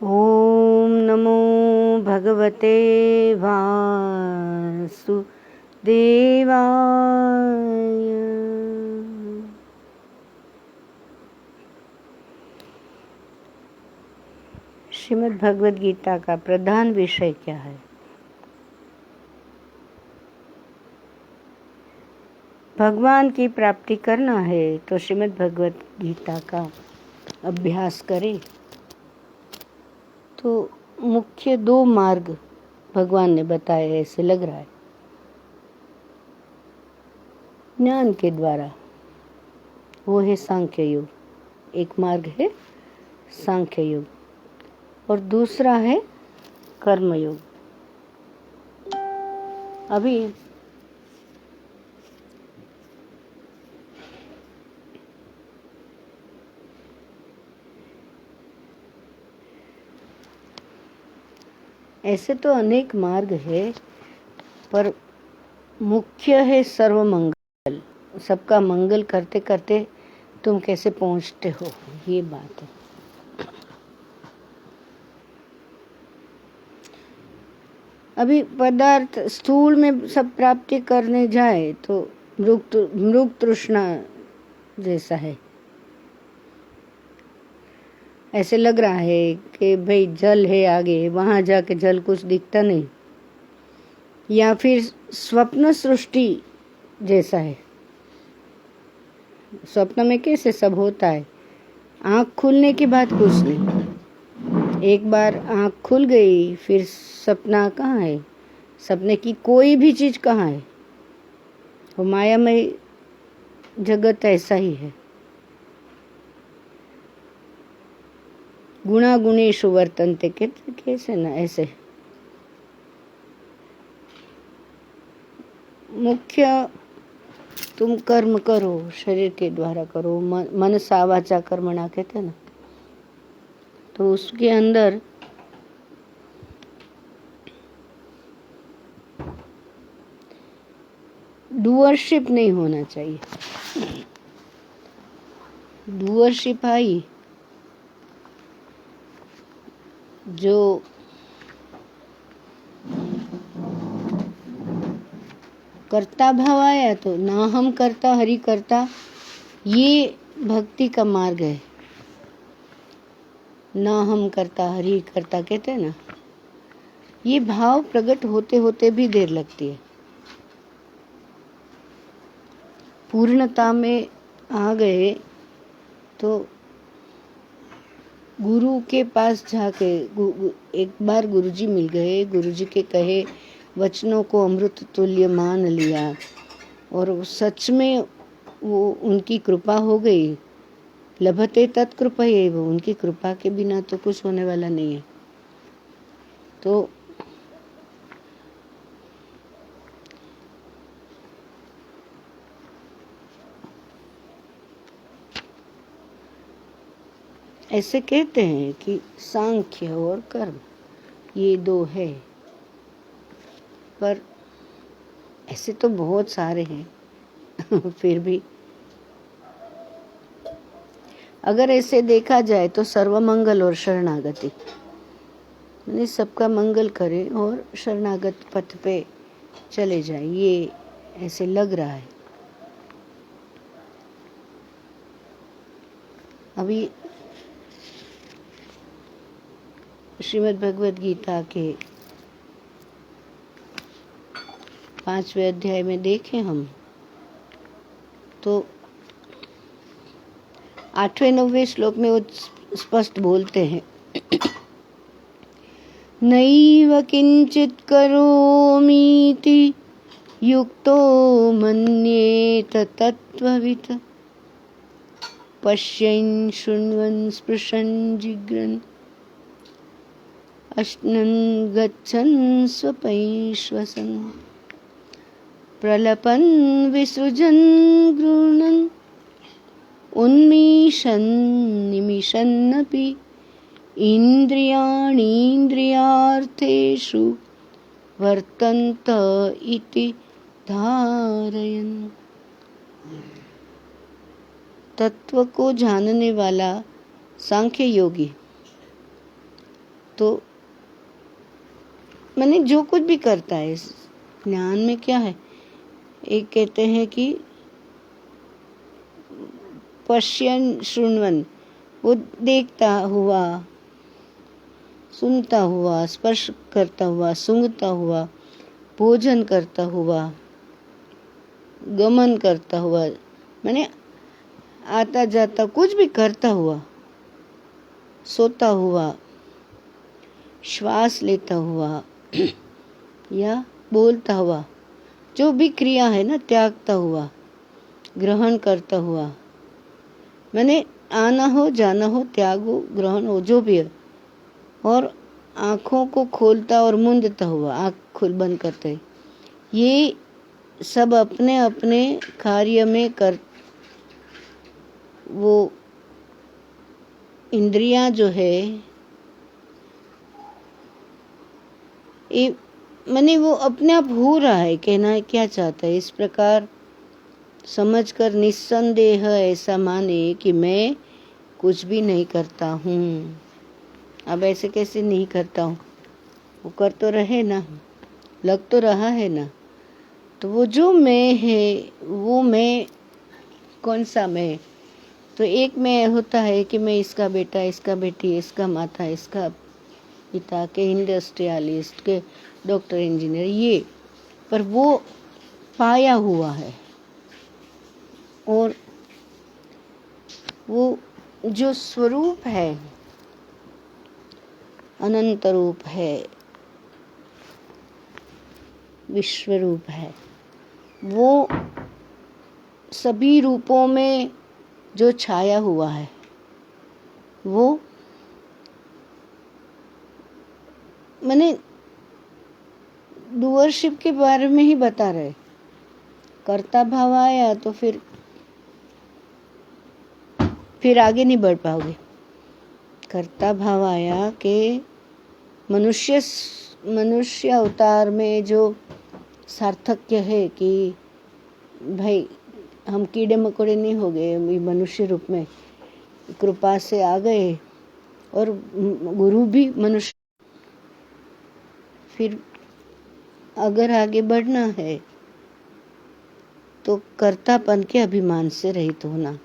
ओम नमो भगवते वासुदेवाय। श्रीमद् भगवद गीता का प्रधान विषय क्या है? भगवान की प्राप्ति करना है तो श्रीमद् भगवद गीता का अभ्यास करें। तो मुख्य दो मार्ग भगवान ने बताए, ऐसे लग रहा है। ज्ञान के द्वारा, वो है सांख्य योग। एक मार्ग है सांख्य योग और दूसरा है कर्म योग। अभी ऐसे तो अनेक मार्ग है, पर मुख्य है सर्वमंगल। सबका मंगल करते करते तुम कैसे पहुंचते हो, ये बात है। अभी पदार्थ स्थूल में सब प्राप्ति करने जाए तो मृग तृष्णा जैसा है। ऐसे लग रहा है कि भाई जल है आगे, वहां जाके जल कुछ दिखता नहीं, या फिर स्वप्न सृष्टि जैसा है। स्वप्न में कैसे सब होता है, आँख खुलने के बाद कुछ नहीं। एक बार आँख खुल गई फिर सपना कहाँ है, सपने की कोई भी चीज कहाँ है। वो मायामय जगत ऐसा ही है। गुणा गुणेषु वर्तन्ते, कैसे ना ऐसे। मुख्य तुम कर्म करो, शरीर के द्वारा करो, मनसा वाचा कर्मणा कहते हैं ना। तो उसके अंदर डूअरशिप नहीं होना चाहिए। डूअरशिप आई जो कर्ता भाव आया तो ना हम करता हरि करता, ये भक्ति का मार्ग है। ना हम करता हरि करता कहते हैं ना, ये भाव प्रकट होते होते भी देर लगती है। पूर्णता में आ गए तो गुरु के पास जाके एक बार गुरुजी मिल गए, गुरुजी के कहे वचनों को अमृत तुल्य मान लिया और सच में वो उनकी कृपा हो गई। लभते तत्कृपयैव, उनकी कृपा के बिना तो कुछ होने वाला नहीं है। तो ऐसे कहते हैं कि सांख्य और कर्म ये दो है, पर ऐसे तो बहुत सारे हैं। फिर भी अगर ऐसे देखा जाए तो सर्वमंगल और शरणागति, यानी सबका मंगल करें और शरणागत पथ पे चले जाए, ये ऐसे लग रहा है। अभी श्रीमद् भगवद गीता के 5वें अध्याय में देखें हम तो 8वें-9वें श्लोक में वो स्पष्ट बोलते हैं, नैव किंचित करोमीति युक्तो मन्येत तत्त्ववित् पश्यन् शृण्वन् स्पृशन् जिघ्रन् अश्नन् गच्छन् स्वपैश्वसन् प्रलपन् विसृजन् गृह्णन् उन्मीषन् निमिषन्नपि इन्द्रियाणीन्द्रियार्थेषु वर्तन्त इति धारयन्। तत्व को जानने वाला सांख्य योगी तो मैंने जो कुछ भी करता है इस ज्ञान में क्या है, एक कहते हैं कि पश्यन शृण्वन, वो देखता हुआ, सुनता हुआ, स्पर्श करता हुआ, सूंघता हुआ, भोजन करता हुआ, गमन करता हुआ, मैंने आता जाता कुछ भी करता हुआ, सोता हुआ, श्वास लेता हुआ या बोलता हुआ, जो भी क्रिया है ना, त्यागता हुआ, ग्रहण करता हुआ, मैंने आना हो, जाना हो, त्याग हो, ग्रहण हो, जो भी है, और आँखों को खोलता और मूंदता हुआ, आँख खुल बंद करते, ये सब अपने अपने कार्य में कर, वो इंद्रियां जो है, ये मैंने वो अपने आप हो रहा है, कहना क्या चाहता है, इस प्रकार समझकर निस्संदेह ऐसा माने कि मैं कुछ भी नहीं करता हूँ। अब ऐसे कैसे नहीं करता हूँ, वो कर तो रहे ना, लग तो रहा है ना। तो वो जो मैं है, वो मैं कौन सा मैं, तो एक मैं होता है कि मैं इसका बेटा, इसका बेटी, इसका माता, इसका पिता, के इंडस्ट्रियलिस्ट, के डॉक्टर, इंजीनियर, ये पर वो पाया हुआ है। और वो जो स्वरूप है, अनंत रूप है, विश्व रूप है, वो सभी रूपों में जो छाया हुआ है, वो मैंने डूअरशिप के बारे में ही बता रहे। कर्ता भाव आया तो फिर आगे नहीं बढ़ पाओगे। कर्ता भाव आया कि मनुष्य अवतार में जो सार्थक्य है कि भाई हम कीड़े मकोड़े नहीं हो गए, मनुष्य रूप में कृपा से आ गए, और गुरु भी मनुष्य। फिर अगर आगे बढ़ना है तो कर्तापन के अभिमान से रहित होना।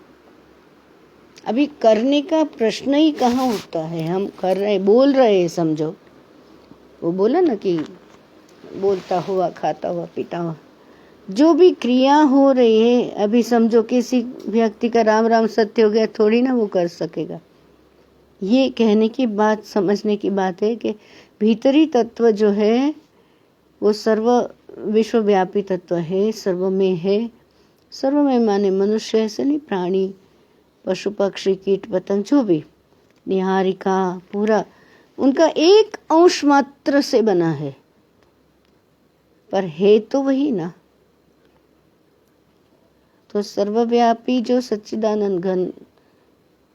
अभी करने का प्रश्न ही कहाँ उठता है, हम कर रहे, बोल रहे हैं, समझो वो बोला ना कि बोलता हुआ, खाता हुआ, पीता हुआ, जो भी क्रिया हो रही है, अभी समझो किसी व्यक्ति का राम राम सत्य हो गया, थोड़ी ना वो कर सकेगा। ये कहने की बात, समझने की बात है कि भीतरी तत्व जो है वो सर्व विश्वव्यापी तत्व है, सर्व में है। सर्व में माने मनुष्य ऐसे नहीं, प्राणी, पशु पक्षी, कीट पतंग, जो भी, निहारिका, पूरा उनका एक अंश मात्र से बना है, पर है तो वही ना। तो सर्वव्यापी जो सच्चिदानंद घन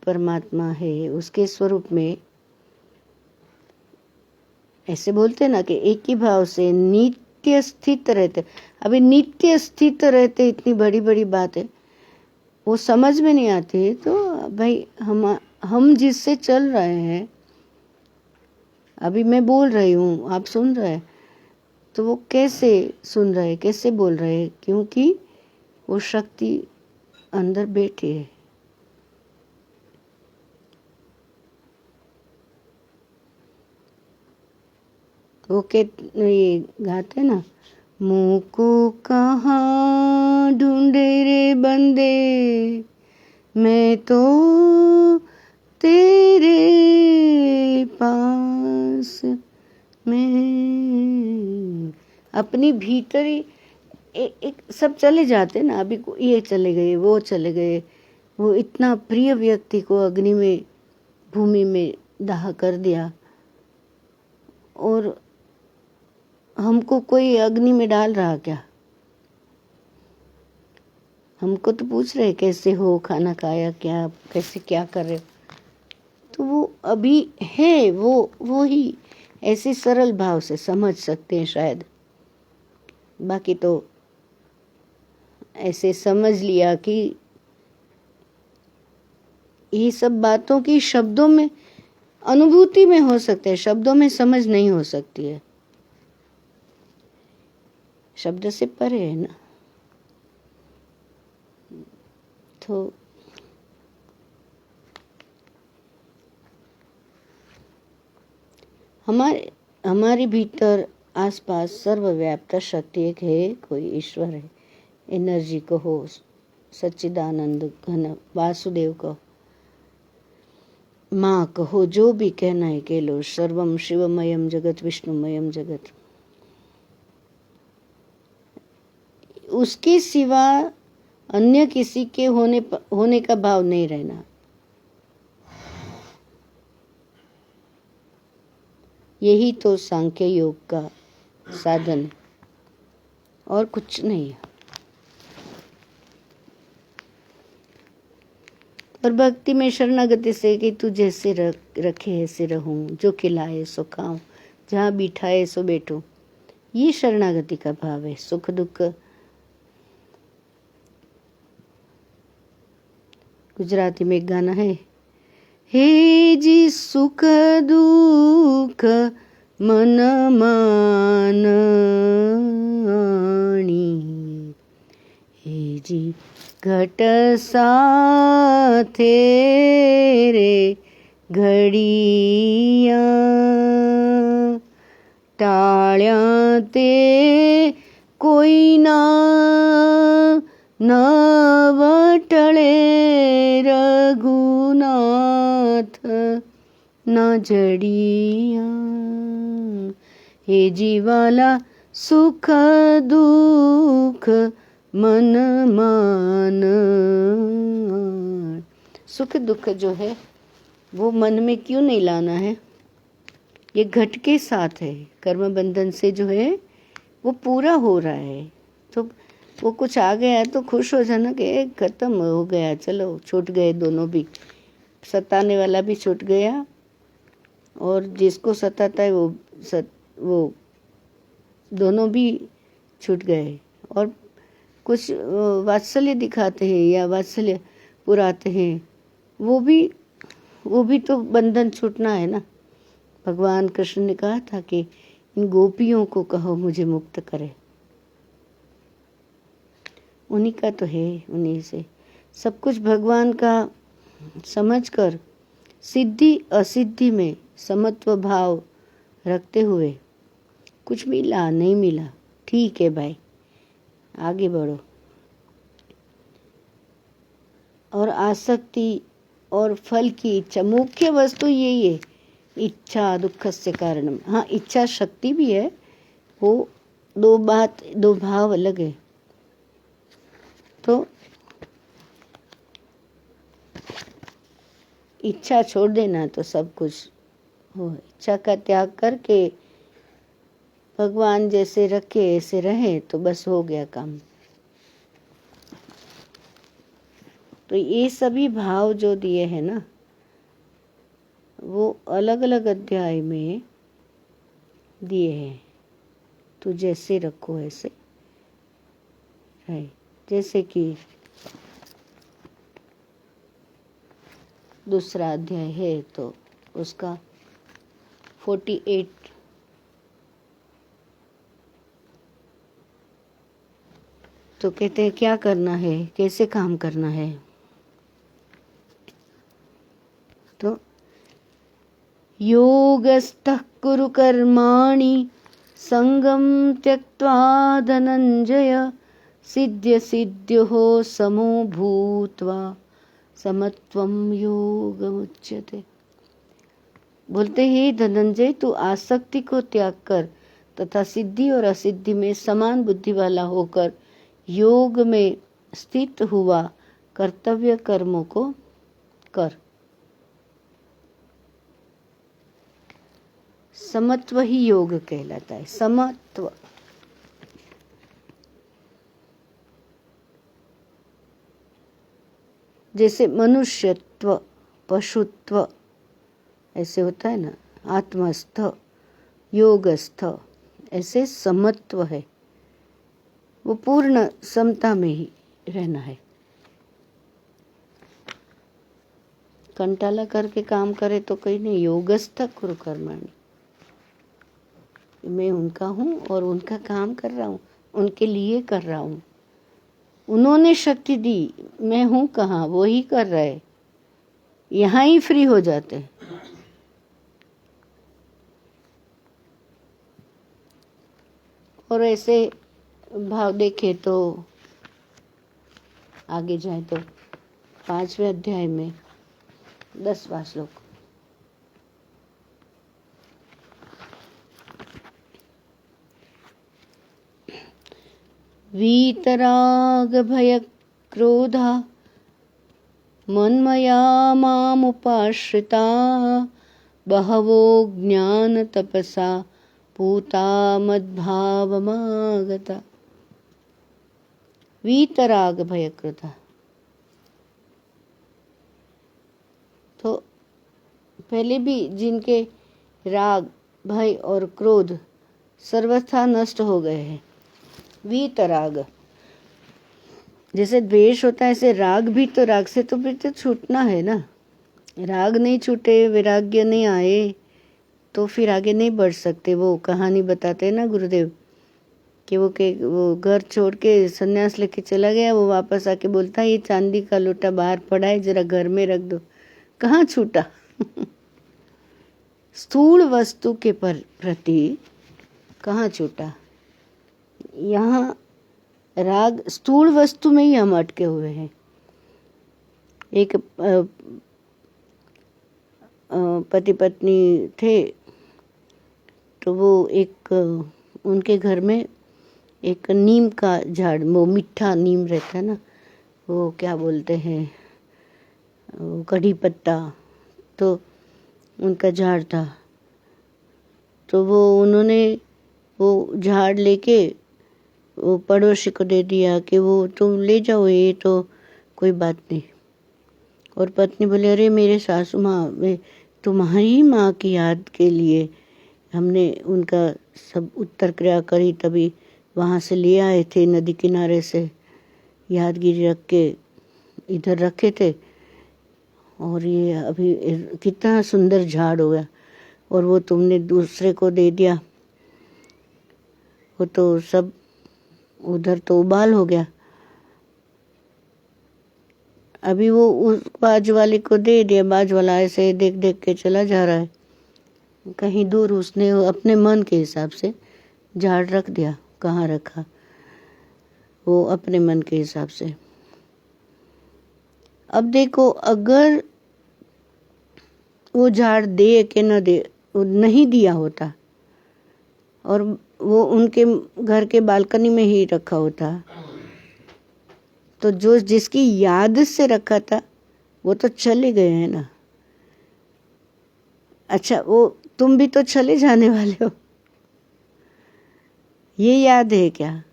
परमात्मा है, उसके स्वरूप में ऐसे बोलते ना कि एक ही भाव से नित्य स्थित रहते। अभी नित्य स्थित रहते इतनी बड़ी बड़ी बात है, वो समझ में नहीं आती। तो भाई हम जिससे चल रहे हैं, अभी मैं बोल रही हूँ, आप सुन रहे हैं, तो वो कैसे सुन रहे, कैसे बोल रहे, क्योंकि वो शक्ति अंदर बैठी है। वो ये गाते ना, मुँह को कहाँ ढूंढे रे बंदे, मैं तो तेरे पास में। अपनी भीतरी एक सब चले जाते ना, अभी ये चले गए, वो चले गए, वो इतना प्रिय व्यक्ति को अग्नि में, भूमि में दाह कर दिया, और हमको कोई अग्नि में डाल रहा क्या? हमको तो पूछ रहे कैसे हो, खाना खाया क्या, कैसे क्या कर रहे हो? तो वो अभी है, वो ही ऐसे सरल भाव से समझ सकते हैं शायद। बाकी तो ऐसे समझ लिया कि ये सब बातों की शब्दों में अनुभूति में हो सकते हैं, शब्दों में समझ नहीं हो सकती है, शब्द से परे है ना। तो हमारे भीतर आसपास सर्वव्याप्त शक्ति एक है, कोई ईश्वर है, एनर्जी कहो, सच्चिदानंद घन वासुदेव कहो, माँ कहो, जो भी कहना है कह लो, सर्वम शिवमयम जगत विष्णुमयम जगत। उसके सिवा अन्य किसी के होने का भाव नहीं रहना। यही तो सांख्य योग का साधन है, और कुछ नहीं है। और भक्ति में शरणागति से कि तू जैसे रखे ऐसे रहूं, जो खिलाए सो खाऊं, जहाँ बिठाए सो बैठूं, ये शरणागति का भाव है। सुख दुख, गुजराती में एक गाना है, हे जी सुख दुख मन मानी, हे जी घट साथे रे घड़िया, टाळ्या ते कोई ना नवटळे रघुनाथ न जड़िया, हे जीवाला सुख दुख मन मान। सुख दुख जो है वो मन में क्यों नहीं लाना है? ये घट के साथ है, कर्म बंधन से जो है वो पूरा हो रहा है। तो वो कुछ आ गया तो खुश हो जाना कि खत्म हो गया, चलो छूट गए दोनों भी, सताने वाला भी छूट गया और जिसको सताता है वो दोनों भी छूट गए। और कुछ वात्सल्य दिखाते हैं या वात्सल्य पुराते हैं, वो भी तो बंधन छूटना है ना। भगवान कृष्ण ने कहा था कि इन गोपियों को कहो मुझे मुक्त करे, उन्हीं का तो है, उन्हीं से सब कुछ भगवान का समझकर सिद्धि असिद्धि में समत्व भाव रखते हुए, कुछ मिला नहीं मिला ठीक है भाई, आगे बढ़ो। और आसक्ति और फल की इच्छा, मुख्य वस्तु यही है, इच्छा दुख से कारणम। हाँ, इच्छा शक्ति भी है, वो दो भाव अलग है। तो इच्छा छोड़ देना तो सब कुछ हो। इच्छा का त्याग करके भगवान जैसे रखे ऐसे रहे तो बस हो गया काम। तो ये सभी भाव जो दिए हैं ना, वो अलग अलग अध्याय में दिए हैं। तो जैसे रखो ऐसे है। जैसे कि दूसरा अध्याय है तो उसका 48 तो कहते हैं क्या करना है, कैसे काम करना है। तो योगस्थः कुरु कर्माणि संगम त्यक्त्वा धनंजय, सिद्ध्य सिद्ध्यो समो भूत्वा समत्वम योगमुच्यते। बोलते ही धनंजय, तू आसक्ति को त्याग कर तथा सिद्धि और असिद्धि में समान बुद्धि वाला होकर योग में स्थित हुआ कर्तव्य कर्मों को कर। समत्व ही योग कहलाता है। समत्व जैसे मनुष्यत्व, पशुत्व ऐसे होता है ना, आत्मस्थ, योगस्थ, ऐसे समत्व है। वो पूर्ण समता में ही रहना है। कंटाला करके काम करे तो कहीं नहीं, योगस्थ कुरु कर्माणि। मैं उनका हूँ और उनका काम कर रहा हूँ, उनके लिए कर रहा हूँ। उन्होंने शक्ति दी, मैं हूँ कहाँ, वो ही कर रहे, यहाँ ही फ्री हो जाते। और ऐसे भाव देखे तो आगे जाए तो 5वें अध्याय में 10वां श्लोक, वीतराग भय क्रोधा मन्मया मामुपाश्रिता बहवो ज्ञान तपसा पूता मद्भावमागता। वीतराग भय क्रोधा, तो पहले भी जिनके राग भय और क्रोध सर्वथा नष्ट हो गए हैं। वीतराग, जैसे द्वेष होता है ऐसे राग भी, तो राग से तो फिर तो छूटना है ना। राग नहीं छूटे, वैराग्य नहीं आए तो फिर आगे नहीं बढ़ सकते। वो कहानी बताते हैं ना गुरुदेव कि वो घर छोड़ के सन्यास लेके चला गया, वो वापस आके बोलता है ये चांदी का लोटा बाहर पड़ा है, जरा घर में रख दो। कहाँ छूटा? स्थूल वस्तु के प्रति कहाँ छूटा? यहाँ राग स्थूल वस्तु में ही हम अटके हुए हैं। एक पति पत्नी थे, तो वो एक उनके घर में एक नीम का झाड़, वो मीठा नीम रहता है ना, वो क्या बोलते हैं, वो कढ़ी पत्ता, तो उनका झाड़ था। तो वो उन्होंने वो झाड़ लेके वो पड़ोसी को दे दिया कि वो तुम ले जाओ, ये तो कोई बात नहीं। और पत्नी बोले अरे मेरे सासू माँ, तुम्हारी माँ की याद के लिए हमने उनका सब उत्तर क्रिया करी, तभी वहाँ से ले आए थे नदी किनारे से, यादगिरी रख के इधर रखे थे, और ये अभी कितना सुंदर झाड़ हो गया, और वो तुमने दूसरे को दे दिया, वो तो सब उधर तो उबाल हो गया। अभी वो उस बाज वाले को दे दिया, बाज वाला ऐसे देख देख के चला जा रहा है, कहीं दूर उसने अपने मन के हिसाब से झाड़ रख दिया। कहाँ रखा? वो अपने मन के हिसाब से। अब देखो, अगर वो झाड़ दे के न दे, वो नहीं दिया होता और वो उनके घर के बालकनी में ही रखा होता, तो जो जिसकी याद से रखा था वो तो चले गए हैं ना। अच्छा, वो तुम भी तो चले जाने वाले हो, ये याद है क्या?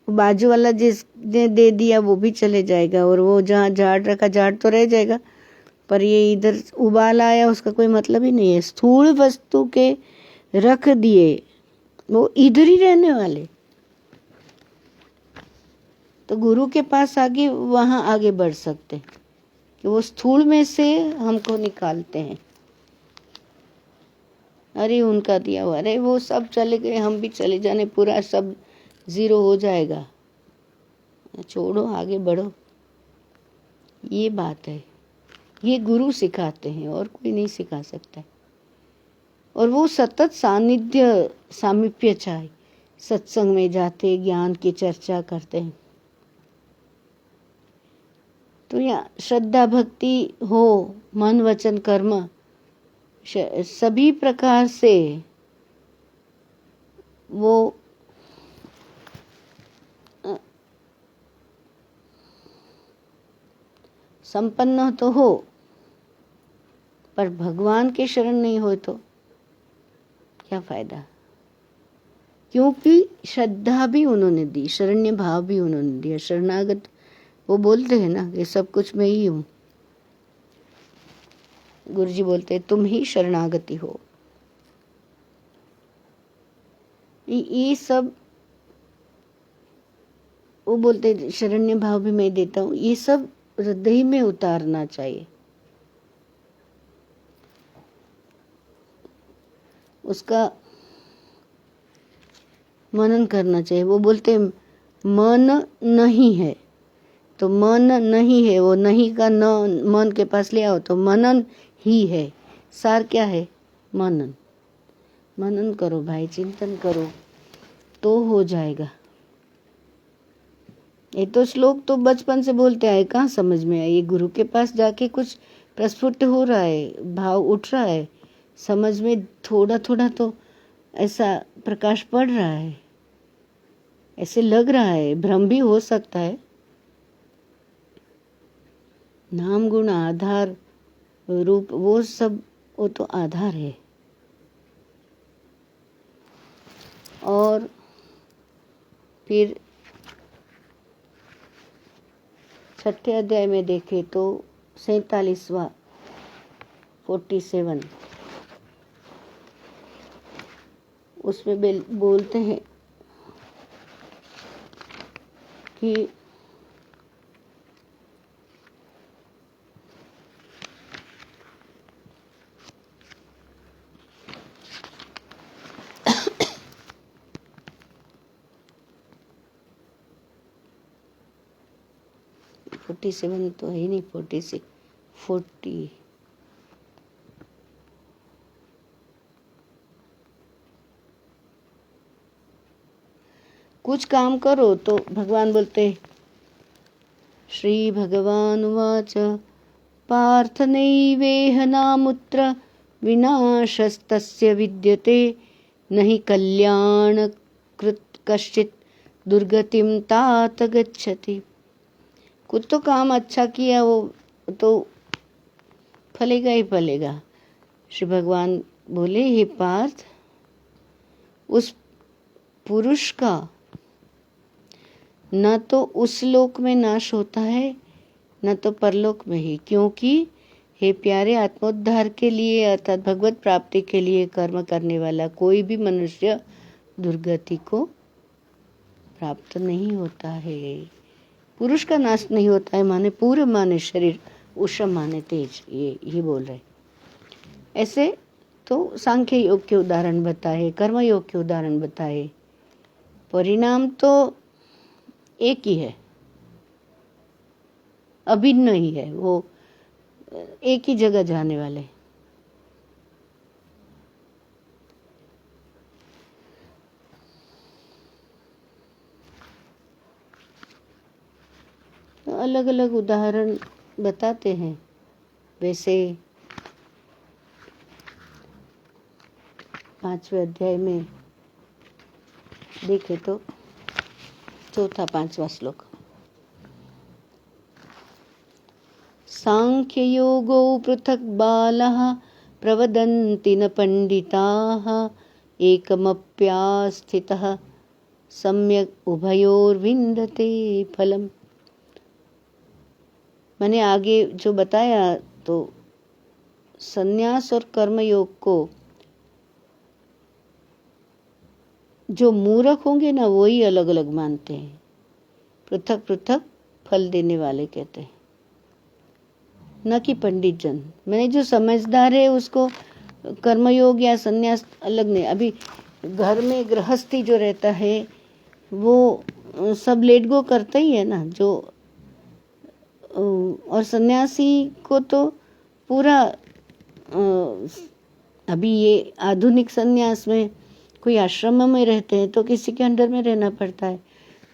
बाजू वाला जिसने दे दिया वो भी चले जाएगा, और वो जहाँ झाड़ रखा झाड़ तो रह जाएगा, पर ये इधर उबाल आया उसका कोई मतलब ही नहीं है। स्थूल वस्तु के रख दिए वो इधर ही रहने वाले, तो गुरु के पास आगे वहाँ आगे बढ़ सकते कि वो स्थूल में से हमको निकालते हैं। अरे उनका दिया हुआ, अरे वो सब चले गए, हम भी चले जाने, पूरा सब जीरो हो जाएगा, छोड़ो आगे बढ़ो। ये बात है, ये गुरु सिखाते हैं और कोई नहीं सिखा सकता। और वो सतत सानिध्य सामीप्य चाहे, सत्संग में जाते ज्ञान की चर्चा करते हैं, तो यहाँ श्रद्धा भक्ति हो, मन वचन कर्म सभी प्रकार से वो संपन्न तो हो, पर भगवान के शरण नहीं हो तो क्या फायदा? क्योंकि श्रद्धा भी उन्होंने दी, शरण्य भाव भी उन्होंने दिया। शरणागत वो बोलते हैं ना कि सब कुछ मैं ही हूँ। गुरुजी बोलते हैं तुम ही शरणागति हो। ये सब वो बोलते हैं शरण्य भाव भी मैं देता हूँ, ये सब हृदय में उतारना चाहिए। उसका मनन करना चाहिए। वो बोलते हैं मन नहीं है, तो मन नहीं है, वो नहीं का न मन के पास ले आओ तो मनन ही है। सार क्या है? मनन। मनन करो भाई, चिंतन करो तो हो जाएगा। ये तो श्लोक तो बचपन से बोलते आए, कहाँ समझ में आए? ये गुरु के पास जाके कुछ प्रस्फुट हो रहा है, भाव उठ रहा है, समझ में थोड़ा थोड़ा तो ऐसा प्रकाश पड़ रहा है, ऐसे लग रहा है। भ्रम भी हो सकता है। नाम गुण आधार रूप वो सब, वो तो आधार है। और फिर 6ठे अध्याय में देखें तो 47वां 47 उसमें बोलते हैं कि फोर्टी सेवन तो है ही नहीं, 46 40 कुछ काम करो तो भगवान बोलते, श्री भगवान उवाच पार्थ नैवेह नामुत्र विनाशस्तस्य विद्यते न हि कल्याणकृत कश्चित् दुर्गतिं तात गच्छति। कुछ तो काम अच्छा किया वो तो फलेगा ही फलेगा। श्री भगवान बोले, हे पार्थ, उस पुरुष का न तो उस लोक में नाश होता है न तो परलोक में ही, क्योंकि हे प्यारे, आत्मोद्धार के लिए अर्थात भगवत प्राप्ति के लिए कर्म करने वाला कोई भी मनुष्य दुर्गति को प्राप्त नहीं होता है। पुरुष का नाश नहीं होता है माने पूर्व माने शरीर, उषम माने तेज, ये बोल रहे। ऐसे तो सांख्य योग के उदाहरण बताए, कर्म योग के उदाहरण बताए, परिणाम तो एक ही है, अभिन्न ही है, वो एक ही जगह जाने वाले। तो अलग अलग उदाहरण बताते हैं। वैसे 5वें अध्याय में देखे तो 4-5वां श्लोक, सांख्य योगो पृथक बालः प्रवदन्ति न पंडिताः एकमप्यास्थितः सम्यक उभयोर्विन्दते फलम्। मैंने आगे जो बताया तो संन्यास और कर्म योग को जो मूर्ख होंगे ना वही अलग अलग मानते हैं, पृथक पृथक फल देने वाले कहते हैं, न कि पंडित जन। मैंने जो समझदार है उसको कर्मयोग या संन्यास अलग नहीं। अभी घर में गृहस्थी जो रहता है वो सब लेट गो करता ही है ना जो, और सन्यासी को तो पूरा अभी ये आधुनिक सन्यास में कोई आश्रम में रहते हैं तो किसी के अंडर में रहना पड़ता है,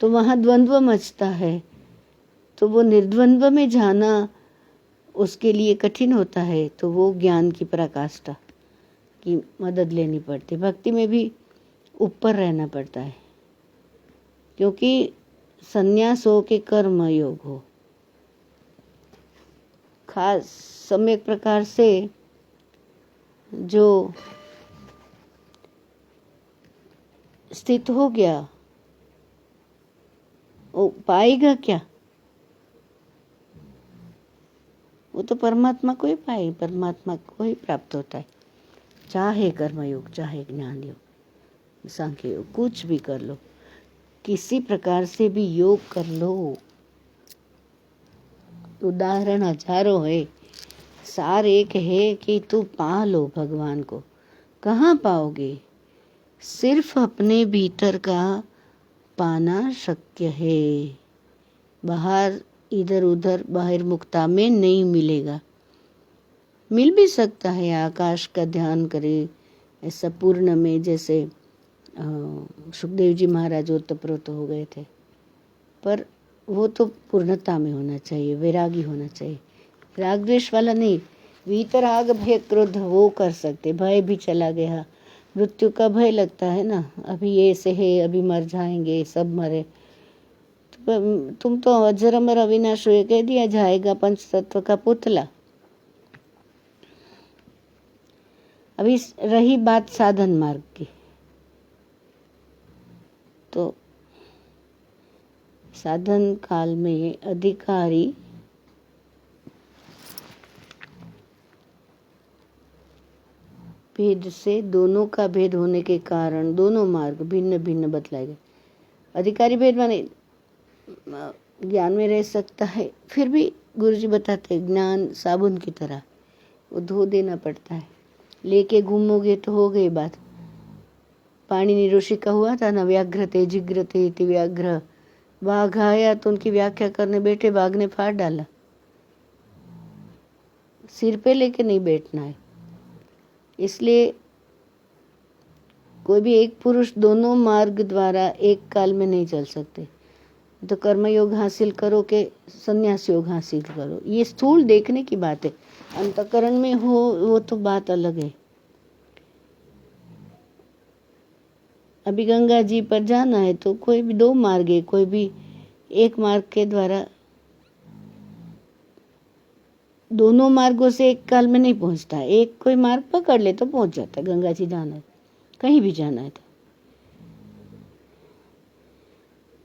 तो वहाँ द्वंद्व मचता है, तो वो निर्द्वंद्व में जाना उसके लिए कठिन होता है। तो वो ज्ञान की पराकाष्ठा की मदद लेनी पड़ती। भक्ति में भी ऊपर रहना पड़ता है, क्योंकि संन्यास हो के कर्म योग हो, खास सम्यक प्रकार से जो स्थित हो गया वो पाएगा क्या? वो तो परमात्मा को ही पाए, परमात्मा को ही प्राप्त होता है, चाहे कर्मयोग चाहे ज्ञान योग सांख्य योग, कुछ भी कर लो, किसी प्रकार से भी योग कर लो। उदाहरण हजारों है, सार एक है कि तू पा लो भगवान को, कहाँ पाओगे? सिर्फ अपने भीतर का पाना शक्य है, बाहर इधर उधर बाहर मुक्ता में नहीं मिलेगा। मिल भी सकता है, आकाश का ध्यान करे ऐसा पूर्ण में, जैसे सुखदेव जी महाराज ओतप्रोत हो गए थे, पर वो तो पूर्णता में होना चाहिए, वैरागी होना चाहिए, राग द्वेष वाला नहीं। वीतराग भय क्रोध वो कर सकते, भय भी चला गया, मृत्यु का भय लगता है ना, अभी ये से है, अभी मर जाएंगे, सब मरे, तुम तो अजर अमर अविनाश हुए, कह दिया जाएगा पंच तत्व का पुतला। अभी रही बात साधन मार्ग की, तो साधन काल में अधिकारी भेद से, दोनों का भेद होने के कारण दोनों मार्ग भिन्न भिन्न बतलाए गए। अधिकारी भेद माने ज्ञान में रह सकता है, फिर भी गुरुजी बताते ज्ञान साबुन की तरह, वो धो देना पड़ता है, लेके घूमोगे तो हो गई बात। पाणिनि ऋषि का हुआ था ना, व्याघ्रते जिग्रते इति व्याघ्र, बाघ आया तो उनकी व्याख्या करने बैठे, बाघ ने फाड़ डाला। सिर पे लेके नहीं बैठना है। इसलिए कोई भी एक पुरुष दोनों मार्ग द्वारा एक काल में नहीं चल सकते। तो कर्मयोग हासिल करो के संन्यास योग हासिल करो, ये स्थूल देखने की बात है। अंतःकरण में हो वो तो बात अलग है। अभी गंगा जी पर जाना है तो कोई भी दो मार्ग है, कोई भी एक मार्ग के द्वारा दोनों मार्गों से एक काल में नहीं पहुंचता। एक कोई मार्ग पकड़ ले तो पहुंच जाता है। गंगा जी जाना है, कहीं भी जाना है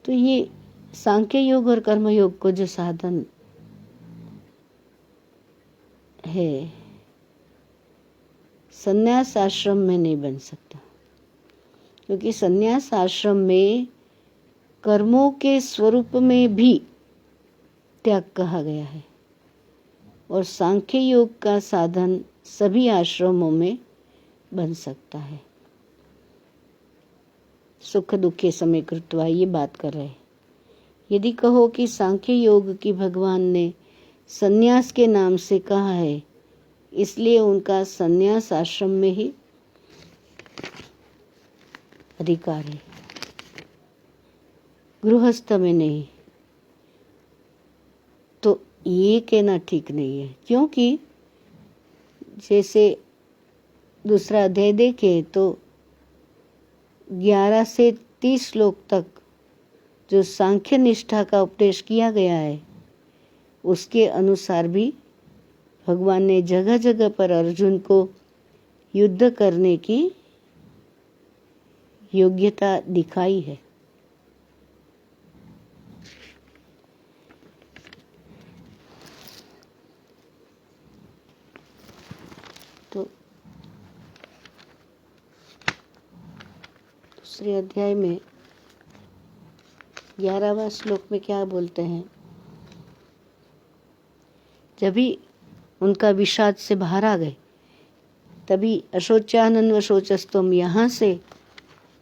तो ये सांख्य योग और कर्म योग को जो साधन है, संन्यास आश्रम में नहीं बन सकता, क्योंकि संन्यास आश्रम में कर्मों के स्वरूप में भी त्याग कहा गया है, और सांख्य योग का साधन सभी आश्रमों में बन सकता है। सुख दुखे समय कृत्वा ये बात कर रहे हैं। यदि कहो कि सांख्य योग की भगवान ने संन्यास के नाम से कहा है, इसलिए उनका संन्यास आश्रम में ही अधिकार है, गृहस्थ में नहीं, तो ये कहना ठीक नहीं है। क्योंकि जैसे दूसरा अध्याय देखे तो 11 से 30 श्लोक तक जो सांख्य निष्ठा का उपदेश किया गया है, उसके अनुसार भी भगवान ने जगह जगह पर अर्जुन को युद्ध करने की योग्यता दिखाई है। तो दूसरे अध्याय में 11वां श्लोक में क्या बोलते हैं? जब भी उनका विषाद से बाहर आ गए, तभी अशोचानन्वशोचस्तम, यहाँ से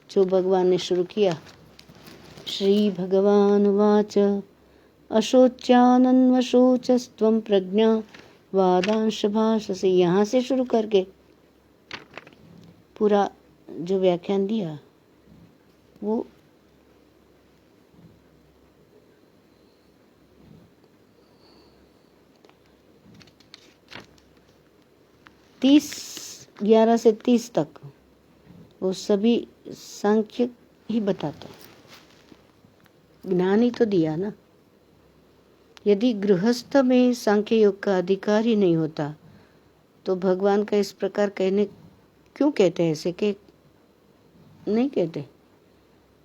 जो भगवान ने शुरू किया। श्री भगवान वाच अशोचानन्वशोचस्त्वं प्रज्ञा वादांश भाषसे, यहाँ से शुरू करके पूरा जो व्याख्यान दिया वो तीस 11 से 30 तक वो सभी सांख्य ही बताता है। ज्ञान ही तो दिया ना। यदि गृहस्थ में सांख्य योग का अधिकार ही नहीं होता तो भगवान का इस प्रकार कहने क्यों कहते हैं? ऐसे के नहीं कहते।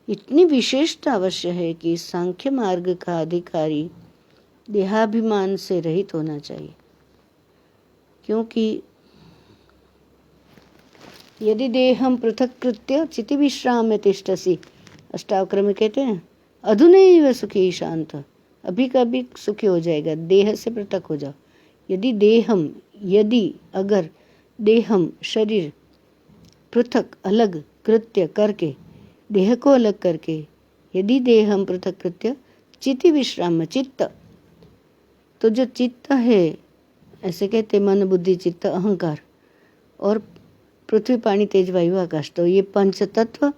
इतनी विशेषता अवश्य है कि सांख्य मार्ग का अधिकारी देहाभिमान से रहित होना चाहिए, क्योंकि यदि देहम पृथक कृत्य चिति विश्राम तिष्ठसि, अष्टावक्र में कहते हैं अधुनैव सुखी शांत, अभी कभी सुखी हो जाएगा, देह से पृथक हो जाओ। यदि अगर देहम शरीर पृथक अलग कृत्य करके, देह को अलग करके, यदि देहम पृथक कृत्य चिति विश्राम, चित्त, तो जो चित्त है, ऐसे कहते मन बुद्धि चित्त अहंकार, और पृथ्वी पानी तेज वायु आकाश, तो ये पंच तत्व,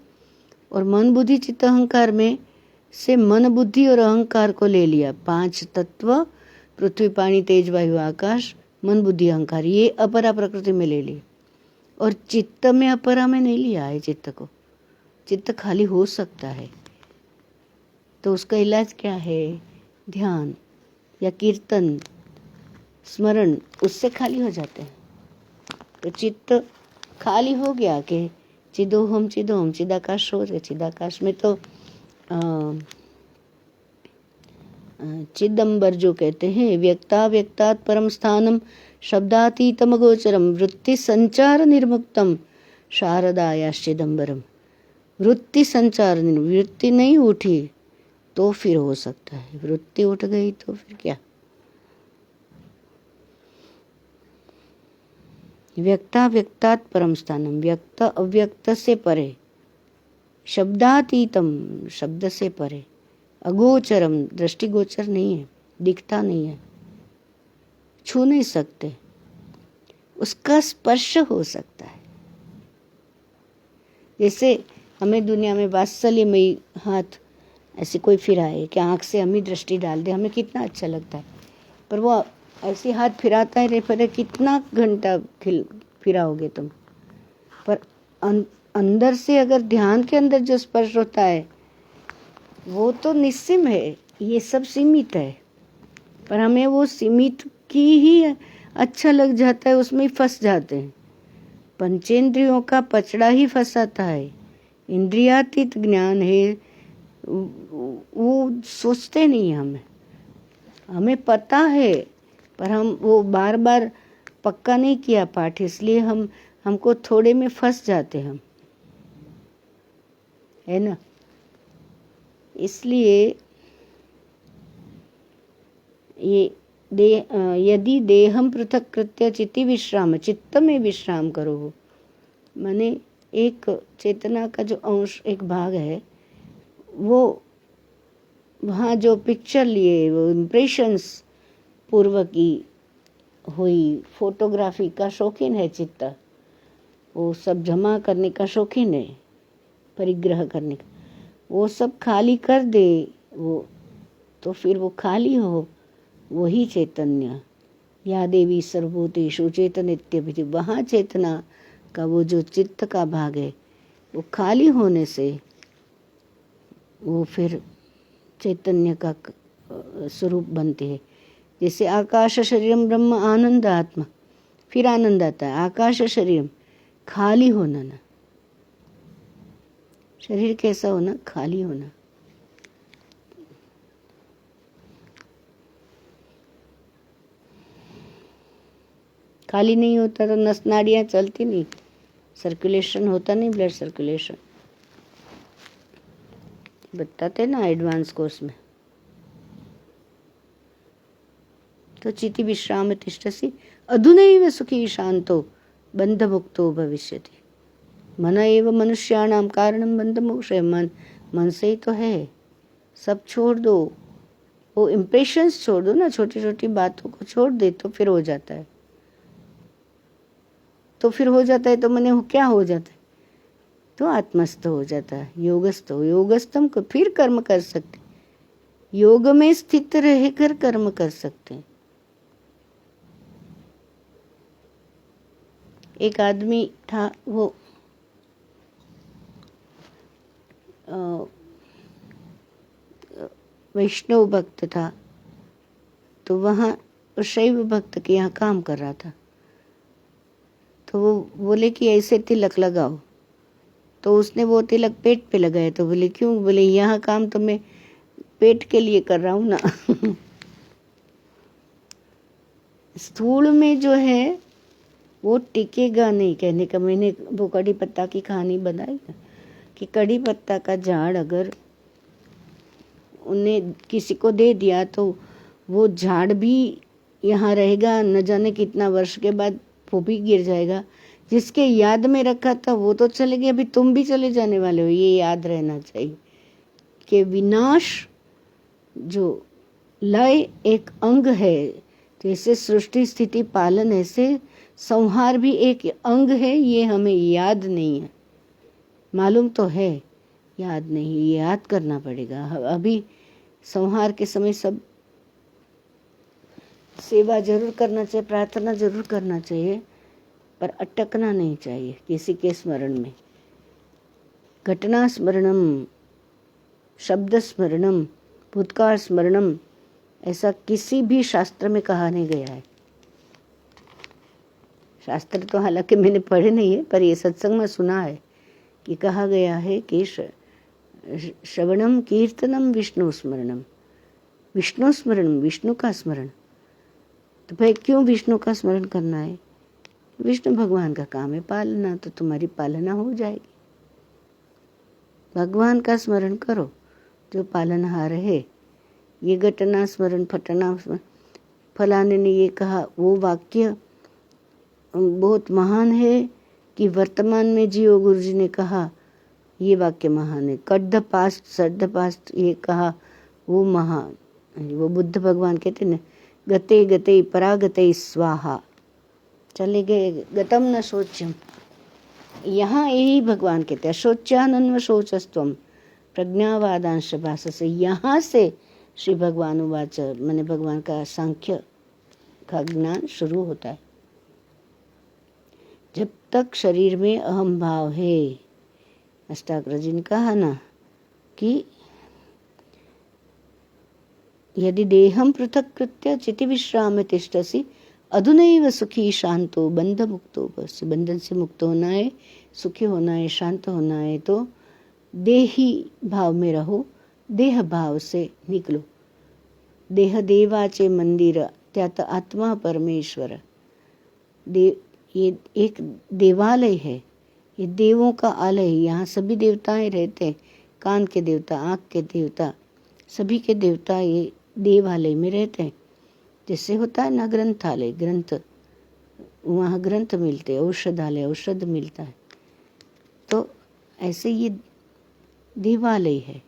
और मन बुद्धि चित्त अहंकार में से मन बुद्धि और अहंकार को ले लिया। 5 तत्व पृथ्वी पानी तेज वायु आकाश, मन बुद्धि अहंकार, ये अपरा प्रकृति में ले लिए, और चित्त में अपरा में नहीं लिया है। चित्त को, चित्त खाली हो सकता है, तो उसका इलाज क्या है? ध्यान या कीर्तन, स्मरण, उससे खाली हो जाते हैं। तो चित्त खाली हो गया कि चिदोहम चिदोहम, चिदाकाश हो गया। चिदाकाश में तो चिदंबर जो कहते हैं, व्यक्ता व्यक्तात् परम स्थानम शब्दातीतम गोचरम वृत्ति संचार निर्मुक्तम शारदायाश्चिदंबरम। वृत्ति संचार, वृत्ति नहीं उठी तो फिर हो सकता है, वृत्ति उठ गई तो फिर क्या? व्यक्ता व्यक्तात् परम स्थानम, व्यक्त अव्यक्त से परे, शब्दातीतम, शब्द से परे, अगोचरम, दृष्टिगोचर नहीं है, दिखता नहीं है, छू नहीं सकते, उसका स्पर्श हो सकता है। जैसे हमें दुनिया में वात्सल्यमयी हाथ ऐसे कोई फिराए कि आँख से हमें दृष्टि डाल दे, हमें कितना अच्छा लगता है, पर वो ऐसे हाथ फिराता है, फिर कितना घंटा फिराओगे तुम, पर अंदर से अगर ध्यान के अंदर जो स्पर्श होता है वो तो निस्सीम है, ये सब सीमित है, पर हमें वो सीमित की ही अच्छा लग जाता है, उसमें ही फंस जाते हैं। पंचेंद्रियों का पचड़ा ही फंसाता है, इंद्रियातीत ज्ञान है, वो सोचते नहीं, हमें पता है, पर हम वो बार बार पक्का नहीं किया पाठ, इसलिए हमको थोड़े में फंस जाते हम, है ना। इसलिए ये यदि देहम पृथक कृत्य चित्ति विश्राम, चित्त में विश्राम करो, माने एक चेतना का जो अंश, एक भाग है, वो वहाँ जो पिक्चर लिए, वो इम्प्रेशंस पूर्व की हुई, फोटोग्राफी का शौकीन है चित्त, वो सब जमा करने का शौकीन है, परिग्रह करने का, वो सब खाली कर दे वो, तो फिर वो खाली हो, वही चैतन्य, या देवी सर्वभूतेषु चेतनित्यभिधि, वहाँ चेतना का वो जो चित्त का भाग है, वो खाली होने से वो फिर चैतन्य का स्वरूप बनते हैं। जैसे आकाश शरीरम ब्रह्म आनंद आत्मा, फिर आनंद आता है। आकाश शरीरम, खाली होना ना, शरीर कैसा होना? खाली होना। खाली नहीं होता तो नस नाड़ियाँ चलती नहीं, सर्कुलेशन होता नहीं, ब्लड सर्कुलेशन बताते ना एडवांस कोर्स में। तो चिति विश्राम तिष्ठसि अधुनैव सुखी शांतो बंध मुक्तो भविष्यति। मन एव मनुष्याणाम कारणम बंध मोक्ष, मन से ही तो है। सब छोड़ दो, वो इम्प्रेशंस छोड़ दो ना, छोटी छोटी बातों को छोड़ दे तो फिर हो जाता है, तो फिर हो जाता है, तो मैंने क्या हो जाता है? तो आत्मस्थ हो जाता है, योगस्थ हो। योगस्थम को फिर कर्म कर सकते, योग में स्थित रहकर कर्म कर सकते हैं। एक आदमी था, वो वैष्णव भक्त था, तो वहाँ शैव भक्त के यहाँ काम कर रहा था। तो वो बोले कि ऐसे तिलक लगाओ, तो उसने वो तिलक पेट पे लगाया। तो बोले क्यों? बोले यहाँ काम तो मैं पेट के लिए कर रहा हूँ ना। स्थूल में जो है वो टिकेगा नहीं। कहने का मैंने वो कड़ी पत्ता की कहानी बनाई ना, कि कड़ी पत्ता का झाड़ अगर उन्हें किसी को दे दिया तो वो झाड़ भी यहाँ रहेगा, न जाने कितना वर्ष के बाद वो भी गिर जाएगा, जिसके याद में रखा था वो तो चले गए, अभी तुम भी चले जाने वाले हो, ये याद रहना चाहिए कि विनाश जो लय एक अंग है, जैसे सृष्टि स्थिति पालन ऐसे संहार भी एक अंग है। ये हमें याद नहीं है, मालूम तो है, याद नहीं, ये याद करना पड़ेगा। अभी संहार के समय सब सेवा जरूर करना चाहिए, प्रार्थना जरूर करना चाहिए, पर अटकना नहीं चाहिए किसी के स्मरण में। घटना स्मरणम, शब्द स्मरणम, भूतकाल स्मरणम, ऐसा किसी भी शास्त्र में कहा नहीं गया है। शास्त्र तो हालांकि मैंने पढ़े नहीं है, पर ये सत्संग में सुना है कि कहा गया है कि श्रवणम कीर्तनम विष्णु स्मरणम, विष्णु स्मरणम, विष्णु का स्मरण। तो भाई क्यों विष्णु का स्मरण करना है? विष्णु भगवान का काम है पालना, तो तुम्हारी पालना हो जाएगी। भगवान का स्मरण करो जो पालनहार है। ये घटना स्मरण, फटना स्मरण, फलाने ने ये कहा, वो वाक्य बहुत महान है कि वर्तमान में जियो, गुरु जी ने कहा, ये वाक्य महान है। Cut the past, set the past, ये कहा, वो महान। वो बुद्ध भगवान कहते ना, गते गते परागते स्वाहा, चले गए, गतम न शोच्यम। यहाँ यही भगवान कहते हैं, शोच्यानन्व शोचस्तम प्रज्ञावादांश भाषसे। यहाँ से श्री भगवान उवाच, मैंने भगवान का सांख्य का ज्ञान शुरू होता है। जब तक शरीर में अहम भाव है, अष्टावक्र जी ने कहा ना कि यदि देहम पृथक कृत्य चिति विश्राम तिष्ठसि अधुनैव सुखी शांतो बंध मुक्तो भवसि। बंधन से मुक्त होना है, सुखी होना है, शांत होना है, तो देही भाव में रहो, देह भाव से निकलो। देह देवाचे मंदिर त्यात आत्मा परमेश्वर। ये एक देवालय है, ये देवों का आलय है। यहाँ सभी देवताएं रहते हैं, कान के देवता, आँख के देवता, सभी के देवता ये देवालय में रहते हैं। जैसे होता है ना ग्रंथालय, ग्रंथ, वहाँ ग्रंथ मिलते हैं, औषधालय, औषध मिलता है, तो ऐसे ये देवालय है।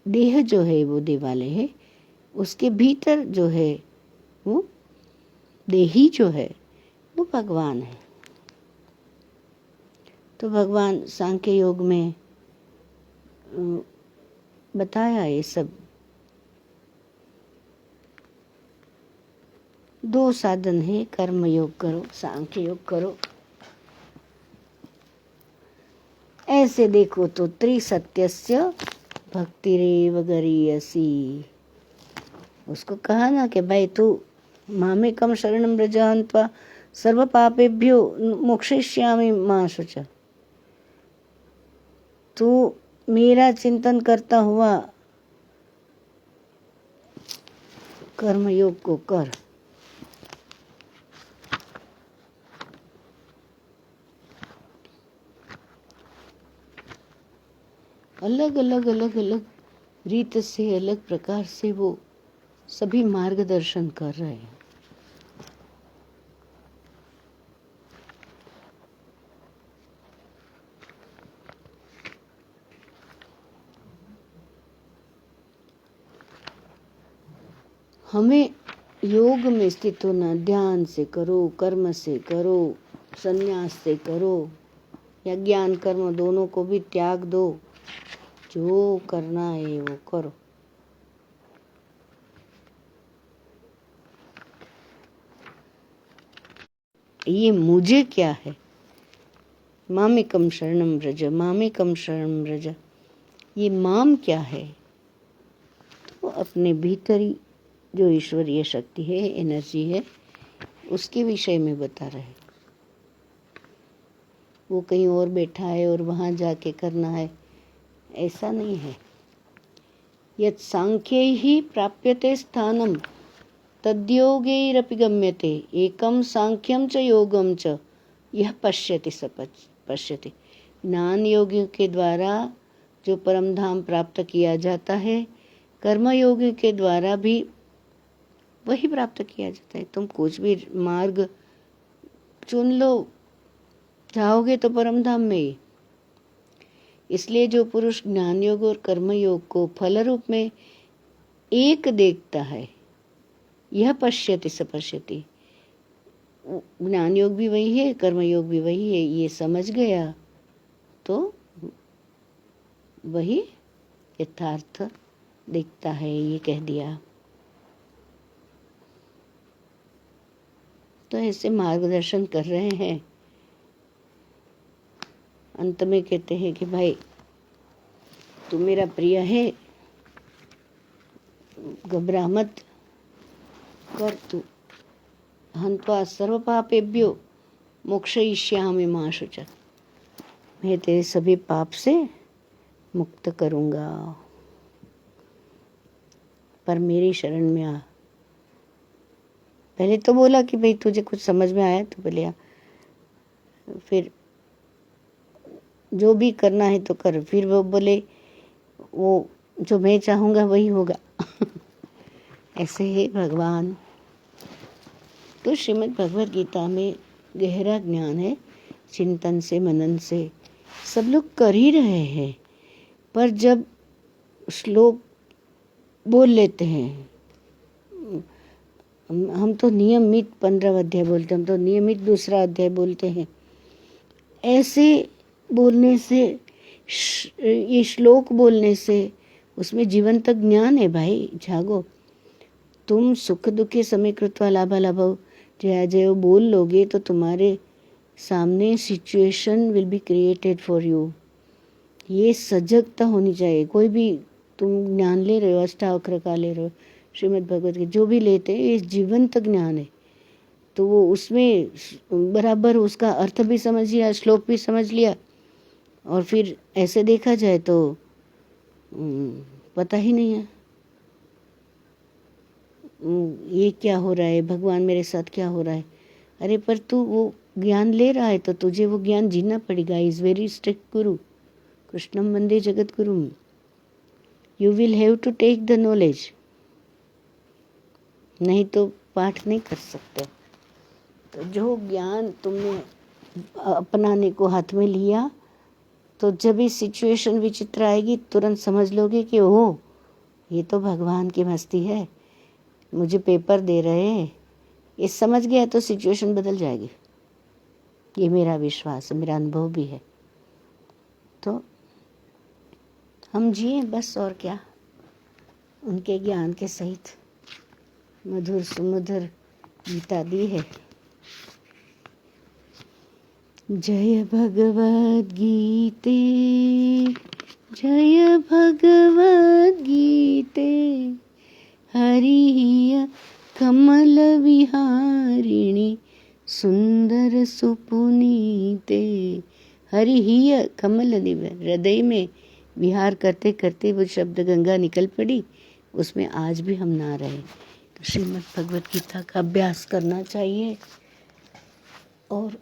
देह जो है वो देवालय है, उसके भीतर जो है वो देही जो है वो भगवान है। तो भगवान सांख्य योग में बताया ये सब। 2 साधन है, कर्म योग करो, सांख्य योग करो। ऐसे देखो तो त्रिसत्यस्य भक्तिरेव गरीयसी। उसको कहा ना कि भाई तू मामेकम शरणं व्रज हन्त्वा सर्व पापेभ्यो मोक्षयिष्यामि मा शुच। तू मेरा चिंतन करता हुआ कर्मयोग को कर। अलग अलग अलग अलग रीत से, अलग प्रकार से वो सभी मार्गदर्शन कर रहे हैं। हमें योग में स्थित होना, ध्यान से करो, कर्म से करो, संन्यास से करो या ज्ञान कर्म, दोनों को भी त्याग दो। जो करना है वो करो। ये मुझे क्या है? मामेकम शरणं व्रज, मामेकम शरणं व्रज, ये माम क्या है? तो अपने भीतरी जो ईश्वरीय शक्ति है, एनर्जी है, उसके विषय में बता रहे। वो कहीं और बैठा है और वहाँ जाके करना है, ऐसा नहीं है। यत् सांख्यैः प्राप्यते स्थानं तद्योगैरपि गम्यते एकम सांख्यम च योगम च यह पश्यति स पश्यति। ज्ञान योगियों के द्वारा जो परम धाम प्राप्त किया जाता है, कर्मयोगी के द्वारा भी वही प्राप्त किया जाता है। तुम कुछ भी मार्ग चुन लो, जाओगे तो परम धाम में ही। इसलिए जो पुरुष ज्ञान योग और कर्म योग को फल रूप में एक देखता है, यह पश्यति स पश्यति, ज्ञान योग भी वही है, कर्म योग भी वही है, ये समझ गया तो वही यथार्थ दिखता है, ये कह दिया। तो ऐसे मार्गदर्शन कर रहे हैं। अंत में कहते हैं कि भाई तू मेरा प्रिय है, घबरा मत, कर तू, हन्त्वा सर्व पापेभ्यो मोक्षयिष्यामि मा शुचः, मैं तेरे सभी पाप से मुक्त करूँगा, पर मेरी शरण में आ। पहले तो बोला कि भाई तुझे कुछ समझ में आया तो बोले, फिर जो भी करना है तो कर। फिर वो बोले वो जो मैं चाहूँगा वही होगा। ऐसे ही भगवान। तो श्रीमद् भगवद गीता में गहरा ज्ञान है, चिंतन से मनन से सब लोग कर ही रहे हैं, पर जब श्लोक बोल लेते हैं, हम तो नियमित 15 अध्याय बोलते हैं, हम तो नियमित दूसरा अध्याय बोलते हैं। ऐसे बोलने से, ये श्लोक बोलने से उसमें जीवन तक ज्ञान है। भाई जागो, तुम सुख दुख के समय कृत्वा लाभालाभौ जय जय बोल लोगे तो तुम्हारे सामने situation will be created for you. ये सजगता होनी चाहिए। कोई भी तुम ज्ञान ले रहे हो, अष्टावक्र का ले रहे हो, श्रीमद् भगवत के जो भी लेते हैं, ये जीवन तक ज्ञान है। तो वो उसमें बराबर उसका अर्थ भी समझ लिया, श्लोक भी समझ लिया, और फिर ऐसे देखा जाए तो पता ही नहीं है ये क्या हो रहा है, भगवान मेरे साथ क्या हो रहा है। अरे पर तू वो ज्ञान ले रहा है तो तुझे वो ज्ञान जीना पड़ेगा। इज वेरी स्ट्रिक्ट गुरु, कृष्णम वंदे जगत गुरु। You will have to take the knowledge, नहीं तो पाठ नहीं कर सकते। तो जो ज्ञान तुमने अपनाने को हाथ में लिया, तो जब भी सिचुएशन विचित्र आएगी तुरंत समझ लोगे कि ओह ये तो भगवान की मस्ती है, मुझे पेपर दे रहे हैं। ये समझ गया तो सिचुएशन बदल जाएगी। ये मेरा विश्वास है, मेरा अनुभव भी है। तो हम जिए बस, और क्या, उनके ज्ञान के सहित। मधुर सुमधुर गीता दी है। जय भगवद गीते, जय भगवद गीते, हरि कमल विहारिणी सुंदर सुपुनीते। हरि ही कमल हृदय में विहार करते करते वो शब्द गंगा निकल पड़ी, उसमें आज भी हम ना रहे। तो श्रीमद् भगवत गीता का अभ्यास करना चाहिए और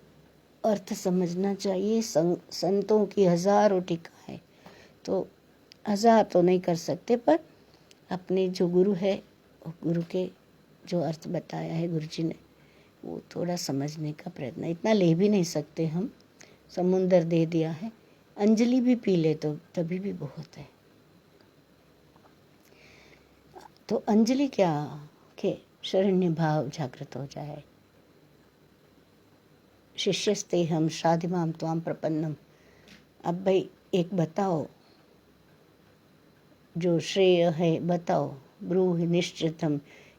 अर्थ समझना चाहिए। संतों की हजारों टीका है, तो 1000 तो नहीं कर सकते, पर अपने जो गुरु है, गुरु के जो अर्थ बताया है गुरु जी ने, वो थोड़ा समझने का प्रयत्न। इतना ले भी नहीं सकते हम, समुंदर दे दिया है। अंजलि भी पी ले तो तभी भी बहुत है। तो अंजलि क्या के शरण्य भाव जागृत हो जाए। शिष्यस्ते हम शाधिमाम त्वाम प्रपन्नम। अब भाई एक बताओ, जो श्रेय है बताओ, ब्रूहि निश्चितम,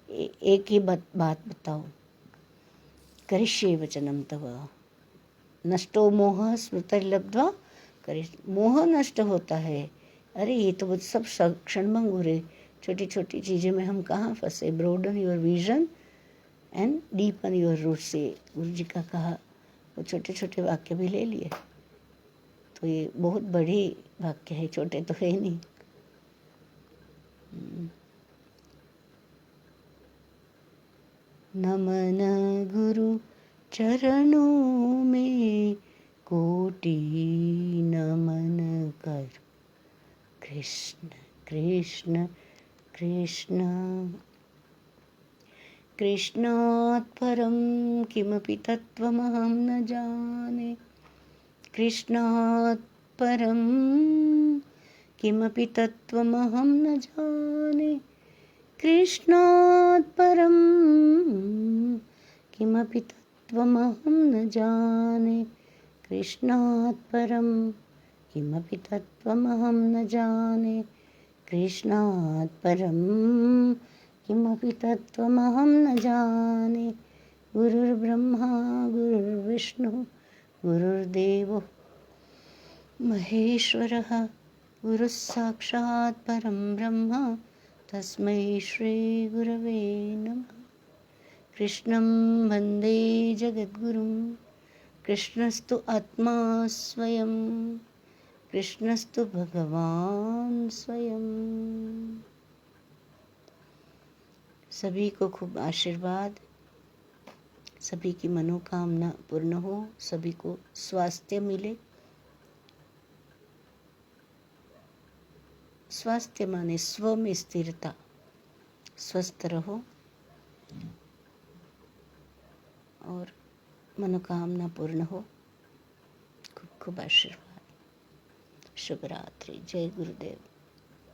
एक ही बात बताओ। करिष्ये वचनम तव नष्टो मोह स्मृतिर्लब्ध्वा। मोह नष्ट होता है। अरे ये तो सब क्षणभंगुर है, छोटी छोटी चीज़ें में हम कहाँ फंसे। Broaden your vision and deepen your root से गुरु जी का कहा, वो छोटे छोटे वाक्य भी ले लिए। तो ये बहुत बड़ी वाक्य है, छोटे तो है ही नहीं। नमन गुरु चरणों में कोटि नमन कर, कृष्ण कृष्ण कृष्ण। कृष्णात् परं किमपि तत्त्वमहं न जाने। कृष्णात् परं किमपि तत्त्वमहं न जाने। कृष्णात् परं किमपि तत्त्वमहं न जाने। कृष्णात् परं किमपि तत्त्वमहं न जाने। कृष्णात् परं किमपि तत्त्वमहं न जाने। गुरुर्ब्रह्मा गुरुर्विष्णुः गुरुर्देवो महेश्वरः। गुरुः साक्षात् परं ब्रह्म तस्मै श्रीगुरवे नमः। कृष्णं वन्दे जगद्गुरुं। कृष्णस्तु आत्मा स्वयं। कृष्णस्तु भगवान स्वयं। सभी को खूब आशीर्वाद, सभी की मनोकामना पूर्ण हो, सभी को स्वास्थ्य मिले। स्वास्थ्य माने स्व में स्थिरता, स्वस्थ रहो और मनोकामना पूर्ण हो। खूब खूब आशीर्वाद। शुभ रात्रि। जय गुरुदेव।